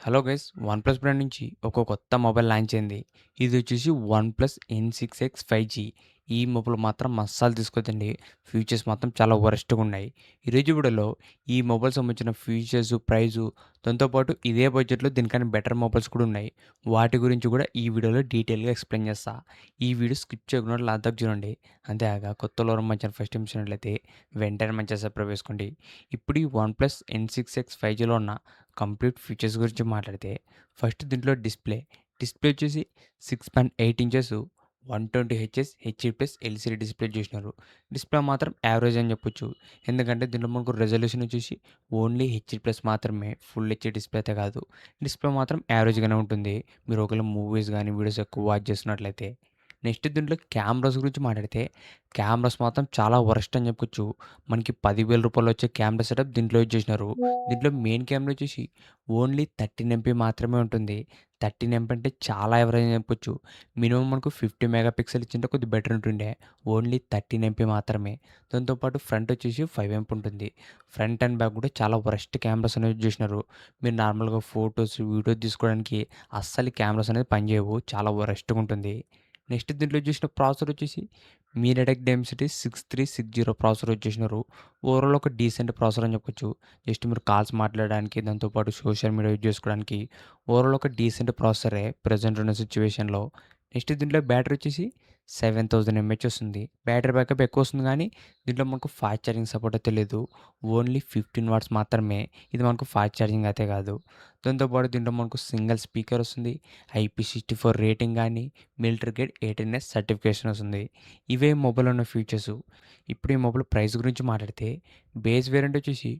Hello guys, OnePlus brand నుంచి ఒక కొత్త మొబైల్ లాంచ్ అయింది. ఇది వచ్చేసి వన్‌ప్లస్ N6X 5G. ఈ మొబైల్ మాత్రం అస్సలు తీసుకోవద్దండి. ఫీచర్స్ మాత్రం చాలా వరస్ట్‌గా ఉన్నాయి. ఈరోజు వీడియోలో ఈ మొబైల్ సంబంధించిన ఫీచర్స్, ప్రైజు, దాంతో పాటు ఇదే బడ్జెట్‌లో దీనికన్నా బెటర్ మొబైల్స్ కూడా ఉన్నాయి. వాటి గురించి కూడా ఈ వీడియోలో డీటెయిల్‌గా ఎక్స్‌ప్లెయిన్ చేస్తా. ఈ వీడియో స్కిప్ చేయకుండా లాస్ట్ దాకా చూడండి. అంతేకాక కొత్తలో మన ఛానల్ ఫస్ట్ టైం చూసినట్లయితే వెంటనే మన ఛానల్ సబ్స్క్రైబ్ చేసుకోండి. ఇప్పుడు ఈ వన్‌ప్లస్ N6X 5Gలో ఉన్న కంప్లీట్ ఫీచర్స్ గురించి మాట్లాడితే ఫస్ట్ దీంట్లో డిస్ప్లే వచ్చేసి 6.8 ఇంచెస్ 120 హెచ్ఎస్ హెచ్ఈ+ ఎల్సీడీ డిస్ప్లే చేసినారు. డిస్ప్లే మాత్రం యావరేజ్ అని చెప్పొచ్చు. ఎందుకంటే దీంట్లో మనకు రెజల్యూషన్ వచ్చేసి ఓన్లీ హెచ్ఈ+ మాత్రమే, ఫుల్ హెచ్డీ డిస్ప్లే అయితే కాదు. డిస్ప్లే మాత్రం యావరేజ్గానే ఉంటుంది. మీరు ఒకవేళ మూవీస్ కానీ వీడియోస్ ఎక్కువ వాచ్ చేస్తున్నట్లయితే. నెక్స్ట్ దీంట్లో కెమెరాస్ గురించి మాట్లాడితే కెమెరాస్ మాత్రం చాలా వరస్ట్ అని చెప్పుకోవచ్చు. మనకి 10,000 వచ్చే కెమెరా సెటప్ దీంట్లో యూజ్ చేసినారు. దీంట్లో మెయిన్ కెమెరా వచ్చేసి ఓన్లీ 13 ఎంపీ మాత్రమే ఉంటుంది. 13 ఎంపీ అంటే చాలా యావరేజ్ అని చెప్పొచ్చు. మినిమం మనకు 50 మెగా పిక్సెల్ ఇచ్చింటే కొద్దిగా బెటర్ ఉంటుండే. ఓన్లీ 13 ఎంపీ మాత్రమే. దాంతో పాటు ఫ్రంట్ వచ్చేసి 5 ఎంపీ ఉంటుంది. ఫ్రంట్ అండ్ బ్యాక్ కూడా చాలా వరస్ట్ కెమెరాస్ అనేవి యూజ్ చేసినారు. మీరు నార్మల్‌గా ఫోటోస్, వీడియోస్ తీసుకోవడానికి అస్సలు కెమెరాస్ అనేది పనిచేయవు. చాలా వరస్ట్‌గా ఉంటుంది. నెక్స్ట్ దీంట్లో చూసిన ప్రాసెసర్ వచ్చేసి మీడియాటెక్ డైమెన్సిటీ 6360 ప్రాసెసర్ యూజ్ చేసినారు. ఓవరాల్ ఒక డీసెంట్ ప్రాసెసర్ అని చెప్పొచ్చు. జస్ట్ మీరు కాల్స్ మాట్లాడడానికి, దాంతో పాటు సోషల్ మీడియా యూజ్ చేసుకోవడానికి ఓవరాల్ ఒక డీసెంట్ ప్రాసెసరే ప్రెజెంట్ ఉన్న సిట్యుయేషన్‌లో. నెక్స్ట్ దీంట్లో బ్యాటరీ వచ్చేసి 7000 ఎంహెచ్ వస్తుంది. బ్యాటరీ బ్యాకప్ ఎక్కువ వస్తుంది కానీ దీంట్లో మనకు ఫాస్ట్ ఛార్జింగ్ సపోర్ట్ అయితే లేదు. ఓన్లీ 15 వాట్స్ మాత్రమే. ఇది మనకు ఫాస్ట్ ఛార్జింగ్ అయితే కాదు. దాంతో పాటు దీంట్లో మనకు సింగిల్ స్పీకర్ వస్తుంది. IP64 రేటింగ్ కానీ, మిలిటరీ గ్రేడ్ 18S సర్టిఫికేషన్ వస్తుంది. ఇవే మొబైల్‌లో ఉన్న ఫీచర్స్. ఇప్పుడు ఈ మొబైల్ ప్రైస్ గురించి మాట్లాడితే బేస్ వేరియంట్ వచ్చేసి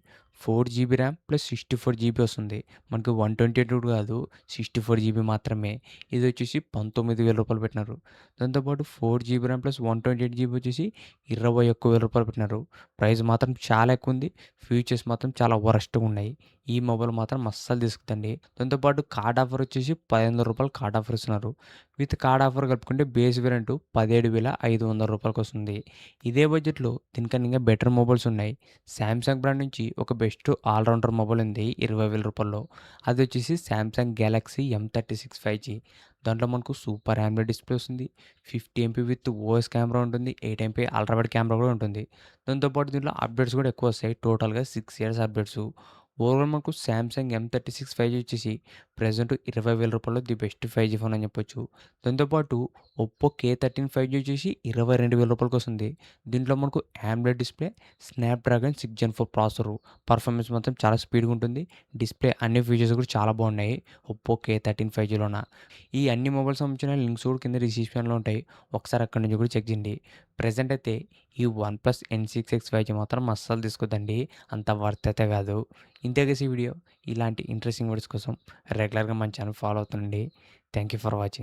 4 GB ర్యామ్ ప్లస్ 64 GB వస్తుంది. మనకు 128 కాదు, 64 GB మాత్రమే. ఇది వచ్చేసి రూ. 19,000 పెట్టినారు. దాంతోపాటు 4 GB ర్యామ్ ప్లస్ 128 GB వచ్చేసి రూ. 21,000 పెట్టినారు. ప్రైస్ మాత్రం చాలా ఎక్కువ ఉంది. ఫీచర్స్ మాత్రం చాలా వరస్ట్‌గా ఉన్నాయి. ఈ మొబైల్ మాత్రం అస్సలు తీసుకుతండి. దాంతోపాటు కార్డ్ ఆఫర్ వచ్చేసి రూ. 1,500 కార్డ్ ఆఫర్ ఇస్తున్నారు. విత్ కార్డ్ ఆఫర్ కలుపుకుంటే బేస్ వేరియంట్ రూ. 17,500 వస్తుంది. ఇదే బడ్జెట్‌లో దీనికన్నా ఇంకా బెటర్ మొబైల్స్ ఉన్నాయి. సామ్సంగ్ బ్రాండ్ నుంచి ఒక బెస్ట్ ఆల్‌రౌండర్ మొబైల్ ఉంది రూ. 20,000. అది వచ్చేసి సామ్సంగ్ గెలాక్సీ M36 5G. దాంట్లో మనకు సూపర్ AMOLED డిస్ప్లే వస్తుంది. 50 ఎంపీ విత్ ఓఎస్ కెమెరా ఉంటుంది. 8 ఎంపీ అల్ట్రా వైడ్ కెమెరా కూడా ఉంటుంది. దాంతో పాటు దీంట్లో అప్డేట్స్ కూడా ఎక్కువ వస్తాయి. టోటల్‌గా 6 ఇయర్స్ అప్డేట్స్. ఓవరాల్ మనకు సామ్సంగ్ M36 5G వచ్చేసి ప్రెజెంట్ రూ. 20,000 ది బెస్ట్ 5G ఫోన్ అని చెప్పొచ్చు. దాంతో పాటు ఒప్పో K13 5G వచ్చేసి రూ. 22,000 వస్తుంది. దీంట్లో మనకు AMOLED display, Snapdragon 6 Gen 4 processor. Performance మాత్రం చాలా స్పీడ్‌గా ఉంటుంది. డిస్ప్లే అన్ని ఫీచర్స్ కూడా చాలా బాగున్నాయి ఒప్పో K13 5Gలోన. ఈ అన్ని మొబైల్స్ సంబంధించిన లింక్స్ కూడా కింద డిస్క్రిప్షన్‌లో ఉంటాయి. ఒకసారి అక్కడి నుంచి కూడా చెక్ చేయండి. ప్రెజెంట్ అయితే ఈ వన్‌ప్లస్ N6X 5G మాత్రం అస్సలు తీసుకోద్దండి. అంత వర్త్ అయితే కాదు. ఇంతే గైస్ ఈ వీడియో. ఇలాంటి ఇంట్రెస్టింగ్ వీడియోస్ కోసం రెగ్యులర్‌గా మన ఛానల్ ఫాలో అవుతుండండి. Thank you for watching.